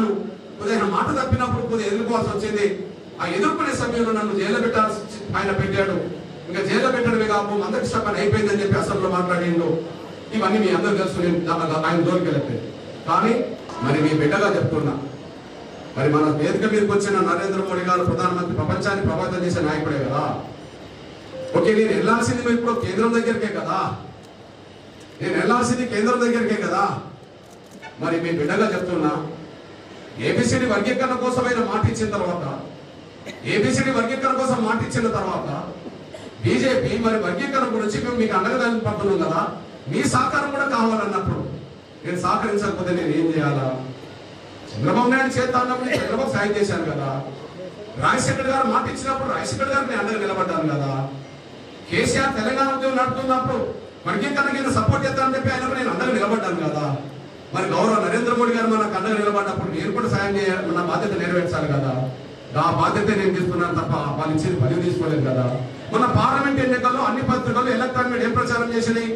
ఉన్నాను, కొద్దిగా మాట తప్పినప్పుడు కొద్దిగా ఎదుర్కోవాల్సి వచ్చింది. ఆ ఎదుర్కొనే సమయంలో నన్ను జైల్లో పెట్టాల్సి ఆయన పెట్టాడు. ఇంకా జైల్లో పెట్టడమే కాదు మందకృష్ణ పని అయిపోయిందని చెప్పి అసెంబ్లీలో మాట్లాడిండు. ఇవన్నీ మీ అందరూ తెలుసు. నేను ఆయన జోలికి వెళ్ళట్లేదు. కానీ మరి మీ బిడ్డగా చెప్తున్నా, మరి మన వేదిక మీదకి వచ్చిన నరేంద్ర మోడీ గారు ప్రధానమంత్రి, ప్రపంచాన్ని ప్రభావితం చేసే నాయకుడే కదా. ఓకే, నేను వెళ్ళాల్సింది ఇప్పుడు కేంద్రం దగ్గరికే కదా, నేను వెళ్ళాల్సింది కేంద్రం దగ్గరికే కదా. మరి మీ బిడ్డగా చెప్తున్నా, ఏబిసిడి వర్గీకరణ కోసమైన మాట ఇచ్చిన తర్వాత, ఏబిసిడి వర్గీకరణ కోసం మాట ఇచ్చిన తర్వాత బీజేపీ మరి వర్గీకరణ గురించి మేము మీకు అండగా పడుతున్నాం కదా, మీ సహకారం కూడా కావాలన్నప్పుడు నేను సహకరించకపోతే నేను ఏం చేయాలా? చంద్రబాబు నాయుడు చేస్తానప్పుడు చంద్రబాబు సాయం చేశాను కదా, రాజశేఖర్ గారు మాట ఇచ్చినప్పుడు రాజశేఖర్ గారు నేను అండగా నిలబడ్డాను కదా, కేసీఆర్ తెలంగాణ ఉద్యమం నడుపుతున్నప్పుడు వర్గీకరణకి నేను సపోర్ట్ చేస్తానని చెప్పి ఆయన నేను అండగా నిలబడ్డాను కదా. మరి గౌరవ నరేంద్ర మోడీ గారు మనకు అండగా నిలబడ్డప్పుడు నేను కూడా సాయం చేయాలి, నా బాధ్యత నెరవేర్చాలి కదా. ఆ బాధ్యత నేను తీసుకున్నాను తప్ప వాళ్ళు ఇచ్చేది పని తీసుకోలేదు కదా. మన పార్లమెంట్ ఎన్నికల్లో అన్ని పత్రికలు ఎలక్ట్రానిక్ మీడియా ఏం ప్రచారం చేసినాయి?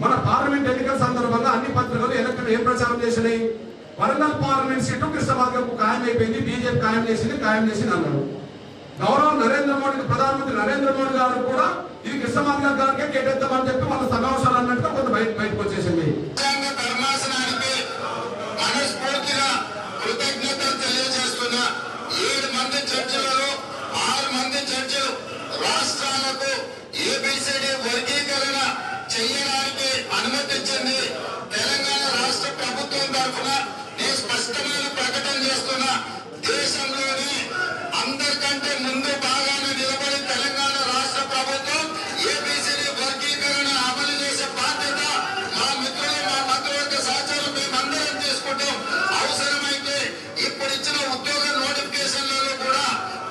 మన పార్లమెంట్ ఎన్నికల సందర్భంగా అన్ని పత్రికలు ఎలక్ట్రానిక్ ఏం ప్రచారం చేసినాయి? వరంగల్ పార్లమెంట్ సీటు కృష్ణబాబు ఖాయం అయిపోయింది, బీజేపీ ఖాయం చేసింది అన్నాడు. గౌరవ నరేంద్ర మోడీ, ప్రధానమంత్రి నరేంద్ర మోడీ గారు కూడా ఇది కృష్ణబాబు గారికే కేటాయిద్దామని చెప్పి వాళ్ళ సమావేశాలు అన్నట్టుగా కొంత బయటకు వచ్చేసింది. రాష్ట్రాలకు ఏబిసిడి వర్గీకరణ చేయడానికి అనుమతించింది. తెలంగాణ రాష్ట్ర ప్రభుత్వం తరఫున నేను స్పష్టమైన ప్రకటన చేస్తున్నా, దేశంలోని అందరికంటే ముందు బాగానే నిలబడి తెలంగాణ రాష్ట్ర ప్రభుత్వం ఏబిసిడి వర్గీకరణ అమలు చేసే బాధ్యత మా మిత్రులు, మా మంత్రివర్గ సహచరులు మేమందరం తీసుకుంటాం. అవసరమైతే ఇప్పుడు ఇచ్చిన ఉద్యోగ నోటిఫికేషన్లలో కూడా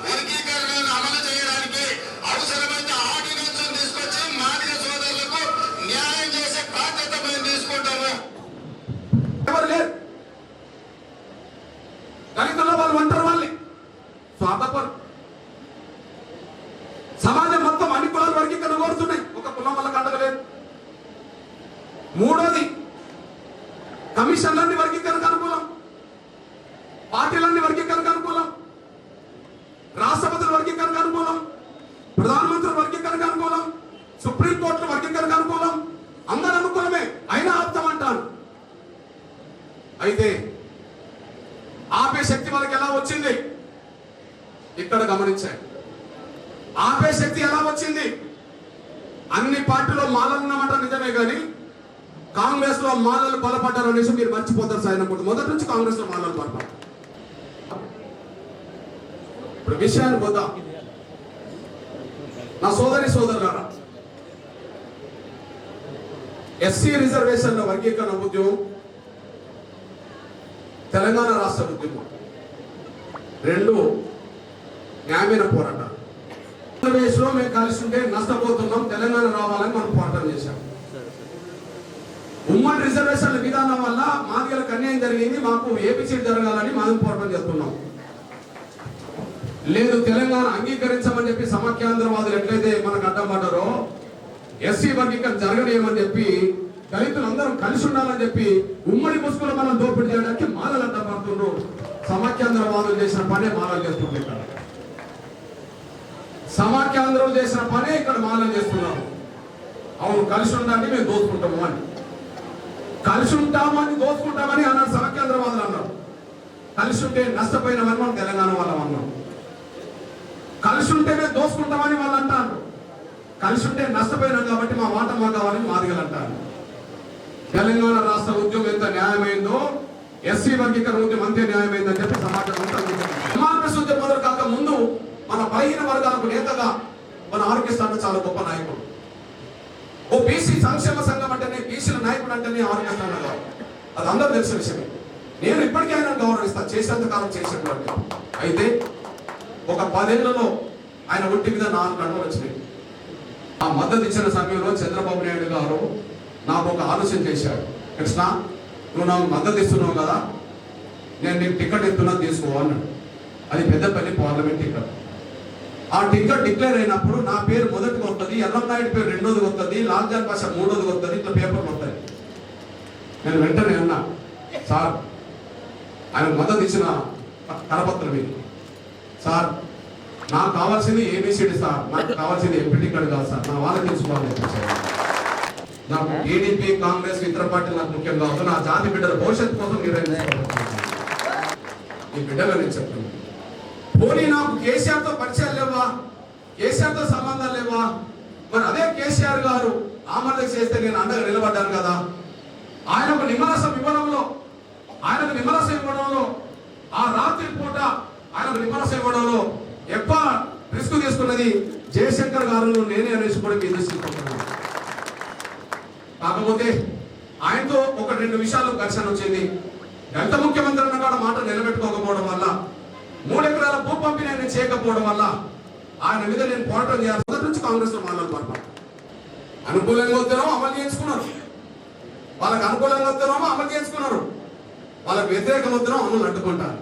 వర్గీకరణను అమలు చేయడానికి అవసరమైతే ఆర్డినెన్స్ తీసుకొచ్చి మాదిగ సోదరులకు న్యాయం చేసే బాధ్యత మేము తీసుకుంటాము. ఎవరు లేరు దళితుల్లో, వాళ్ళు ఒంటరి వాళ్ళే, స్వార్థపరు. సమాజం మొత్తం అన్ని కులాలు వర్గీకరణ కోరుతున్నాయి, ఒక కులం వాళ్ళకి అండగలేదు. మూడోది, కమిషన్లన్నీ వర్గీకరణకు అనుకూలం, పార్టీలన్నీ వర్గీకరణకు అనుకూలం, రాష్ట్రపతుల వర్గీకరణకు అనుకూలం, ప్రధానమంత్రుల వర్గీకరణకు అనుకూలం, సుప్రీంకోర్టుల వర్గీకరణకు అనుకూలం, అందరు అనుకూలమే. అయినా ఆప్తామంటాను. అయితే ఆపే శక్తి వాళ్ళకి ఎలా వచ్చింది ఇక్కడ గమనించాయి. ఆపే శక్తి ఎలా వచ్చింది? అన్ని పార్టీలో మాలలు ఉన్నమాట నిజమే, కానీ కాంగ్రెస్ లో మాలలు బలపడ్డారు అనేసి మీరు మర్చిపోతారు సార్. మొదటి నుంచి కాంగ్రెస్ లో మాలలు బలపడ్డారు. ఇప్పుడు విషయాన్ని పోదాం. నా సోదరులారా, ఎస్సీ రిజర్వేషన్ల వర్గీకరణ ఉద్యమం, తెలంగాణ రాష్ట్ర ఉద్యమం రెండు న్యాయమైన పోరాటాలు. ఆంధ్రప్రదేశ్లో మేము కలిసి ఉంటే నష్టపోతున్నాం, తెలంగాణ రావాలని మనం పోరాటం చేశాం. ఉమ్మడి రిజర్వేషన్ల విధానం వల్ల మాదిగలకు అన్యాయం జరిగింది, మాకు ఏబిసిడి జరగాలని మనం పోరాటం చేస్తున్నాం. లేదు, తెలంగాణ అంగీకరించమని చెప్పి సమాఖ్యాంధ్రవాదులు ఎట్లయితే మనకు అడ్డం పడ్డారో, ఎస్సీ వర్గీకరణ జరగనేమని చెప్పి దళితులందరం కలిసి ఉండాలని చెప్పి ఉమ్మడి ముసుగులు మనం దోపిడీ చేయడానికి మాలలు అడ్డం పడుతున్నారు. సమాఖ్యాంధ్రవాదులు చేసిన పనే మాలలు చేస్తుంటారు. ఇక్కడ సమాఖ్యాంధ్రులు చేసిన పనే ఇక్కడ మాలలు చేస్తున్నారు. అవును, కలిసి ఉండండి, మేము దోచుకుంటాము అని, కలిసి ఉంటామని దోచుకుంటామని అన్నారు సమాఖ్యాంధ్రవాదులు అన్నారు. కలిసి ఉంటే నష్టపోయినామని మనం తెలంగాణ వాళ్ళం అన్నాం. కలిసి ఉంటే మేము దోచుకుంటామని వాళ్ళు అంటారు. కలిసి ఉంటే నష్టపోయినాం కాబట్టి మా మాట మా కావాలని మాదిగలు అంటారు. తెలంగాణ రాష్ట్ర ఉద్యమం ఎంత న్యాయమైందో ఎస్సీ వర్గీకరణ ఉద్యమం అంతే న్యాయమైందని చెప్పి సమాజం ఎంఆర్పిఎస్ ఉద్యమం మొదలు కాక ముందు మన బలహీన వర్గాలకు నేతగా మన ఆర్కెస్ట్రా చాలా గొప్ప నాయకుడు. ఓ బీసీ సంక్షేమ సంఘం అంటేనే, బీసీల నాయకుడు అంటేనే ఆర్కెస్ట్రా కాదు, అది అందరూ తెలిసిన విషయమే. నేను ఇప్పటికీ ఆయన గౌరవిస్తాను, చేసేంత కాలం చేసేటువంటి. అయితే ఒక 10 ఏళ్లలో ఆయన ఒంటి మీద 4 గంటలు వచ్చినాయి. ఆ మద్దతు ఇచ్చిన సమయంలో చంద్రబాబు నాయుడు గారు నాకు ఒక ఆలోచన చేశాడు. కృష్ణ, నువ్వు నాకు మద్దతు ఇస్తున్నావు కదా, నేను నీకు టికెట్ ఇస్తున్నా, తీసుకో అన్నాడు. అది పెద్దపల్లి పార్లమెంట్ టికెట్. ఆ టికెట్ డిక్లేర్ అయినప్పుడు నా పేరు మొదటికి వస్తుంది, ఎర్రంనాయుడు పేరు రెండోది వస్తుంది, లాల్జాన్ పాషా మూడోది వస్తుంది, ఇట్లా పేపర్లు వస్తాయి. నేను వెంటనే అన్నా, సార్ ఆయన మద్దతు ఇచ్చిన కరపత్రం ఇది. సార్ నాకు కావాల్సింది ఏబిసిడి సార్, నాకు కావాల్సింది ఎంపీ కాదు సార్, నా వాళ్ళకి తెలుసుకోవాలని చెప్పారు. నాకు టీడీపీ కాంగ్రెస్ ఇతర పార్టీలు నాకు ముఖ్యంగా అవుతుంది, నా జాతి బిడ్డల భవిష్యత్తు కోసం నిర్ణయించుకోవాలి. ఈ బిడ్డగా నేను చెప్తున్నాను, పోనీ నాకు కేసీఆర్తో పరిచయాలు లేవా, కేసీఆర్తో సంబంధాలు లేవా? మరి అదే కేసీఆర్ గారు ఆమోదం చేస్తే నేను అండగా నిలబడ్డాను కదా. ఆయనకు నిమ్మరసం ఇవ్వడంలో ఆ రాత్రి పూట ఆయనకు నిమ్మరసం ఇవ్వడంలో ఎక్కువ రిస్క్ తీసుకున్నది జయశంకర్ గారు, నేనే అనేసి కూడా మీరు తీసుకుంటున్నాను. కాకపోతే ఆయనతో ఒక 2 విషయాలు ఘర్షణ వచ్చింది. ఎంత ముఖ్యమంత్రి అన్న కాడ మాట నిలబెట్టుకోకపోవడం వల్ల, 3 ఎకరాల భూ పంపిణీ ఆయన చేయకపోవడం వల్ల ఆయన మీద నేను పోరాటం చేయాలి. మొదటి నుంచి కాంగ్రెస్ లో మాట్లాడుతున్నా. అనుకూలంగా వస్తున్నామో అమలు చేసుకున్నారు, వాళ్ళకి అనుకూలంగా వస్తున్నామో అమలు చేసుకున్నారు, వాళ్ళకి వ్యతిరేకంగా వస్తున్నామో అమలు అడ్డుకుంటారు.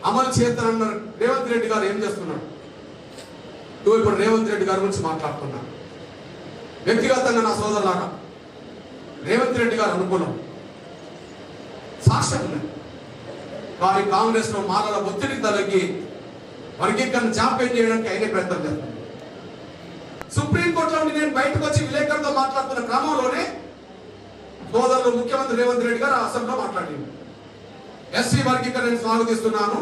అమలు చేస్తానన్నారు. రేవంత్ రెడ్డి గారు ఏం చేస్తున్నారు? ఇప్పుడు రేవంత్ రెడ్డి గారి గురించి మాట్లాడుతున్నారు. వ్యక్తిగతంగా నా సోదరులాగా రేవంత్ రెడ్డి గారు అనుకూలం, సాక్ష్యం ఉన్నాయి. కానీ కాంగ్రెస్ లో మాలల ఒత్తిడికి తలకి వర్గీకరణ జాప్యం చేయడానికి అయిన ప్రయత్నం చేస్తారు. సుప్రీంకోర్టులో నేను బయటకు వచ్చి విలేకరులతో మాట్లాడుతున్న క్రమంలోనే సోదరులు ముఖ్యమంత్రి రేవంత్ రెడ్డి గారు అసెంబ్లీలో మాట్లాడింది. ఎస్సీ వర్గీకరణ స్వాగతిస్తున్నాను,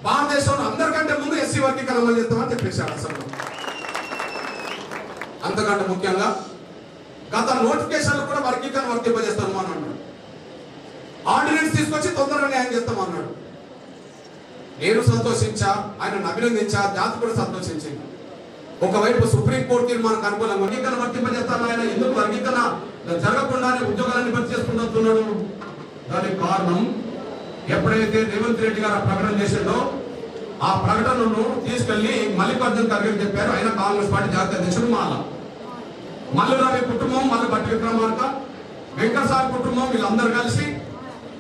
భారతదేశంలో అందరికంటే ముందు ఎస్సీ వర్గీకరణ అమలు చేస్తామని చెప్పేశారు అసెంబ్లీలో. అంతకంటే ముఖ్యంగా గత నోటిఫికేషన్లు కూడా వర్గీకరణ వర్తింపజేస్తాము అని అన్నాడు. ఆర్డినెన్స్ తీసుకొచ్చి తొందరగా న్యాయం చేస్తామన్నాడు. నేను సంతోషించా, ఆయనను అభినందించా, జాతి కూడా సంతోషించింది. ఒకవైపు సుప్రీంకోర్టు తీర్మానానికి అనుకూలంగా వర్గీకరణ వర్తింపజేస్తాను, ఆయన ఎందుకు వర్గీకరణ జరగకుండానే ఉద్యోగాలన్నీ భర్తీ చేసుకుంటున్నాడు? దానికి కారణం ఎప్పుడైతే రేవంత్ రెడ్డి గారు ప్రకటన చేసిందో ఆ ప్రకటనను తీసుకెళ్లి మల్లికార్జున ఖర్గే చెప్పారు. ఆయన కాంగ్రెస్ పార్టీ జాతీయ అధ్యక్షుడు మల్లు రవి కుటుంబం, మల్లు భట్టి విక్రమార్క, వెంకటసారి కుటుంబం వీళ్ళందరూ కలిసి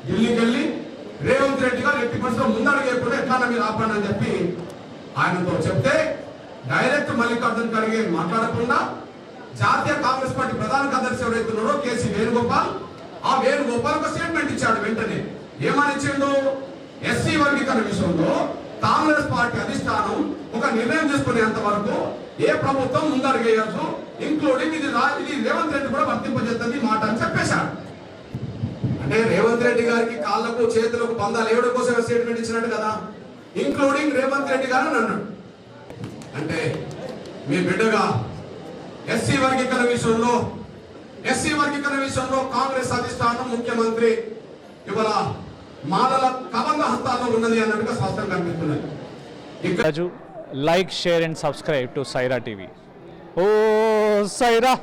ఢిల్లీకి వెళ్ళి రేవంత్ రెడ్డి గారు ఎట్టి పరిస్థితుల్లో ముందడుగేయకుండా ఎట్లా మీరు ఆపండి అని చెప్పి ఆయనతో చెప్తే డైరెక్ట్ మల్లికార్జున ఖర్గే మాట్లాడకుండా జాతీయ కాంగ్రెస్ పార్టీ ప్రధాన కార్యదర్శి ఎవరైతే ఉన్నారో కేసీ వేణుగోపాల్, ఆ వేణుగోపాల్ ఒక స్టేట్మెంట్ ఇచ్చాడు. వెంటనే ఏమని ఇచ్చిండు? ఎస్సీ వర్గీకరణ విషయంలో కాంగ్రెస్ పార్టీ అధిష్టానం ఒక నిర్ణయం తీసుకునేంత వరకు ఏ ప్రభుత్వం ముందడుగేయచ్చు, ఇంక్లూడింగ్ ఇది రేవంత్ రెడ్డి కూడా వర్తింపజేస్తుంది మాట అని చెప్పేశాడు. అంటే రేవంత్ రెడ్డి గారికి కాళ్లకు చేతులకు బంధాలు ఎవరి కోసం స్టేట్మెంట్ ఇచ్చినట్టు కదా, ఇంక్లూడింగ్ రేవంత్ రెడ్డి గారు అని అన్నాడు. అంటే మీ బిడ్డగా ఎస్సీ వర్గీకరణ విషయంలో కాంగ్రెస్ అధిష్టానం ముఖ్యమంత్రి ఇవాళ మాలల కబంధ హస్తాల్లో ఉన్నది అన్నట్టుగా స్పష్టంగా కనిపిస్తున్నది. Like, share and subscribe to Saira TV. ఓ సైరా.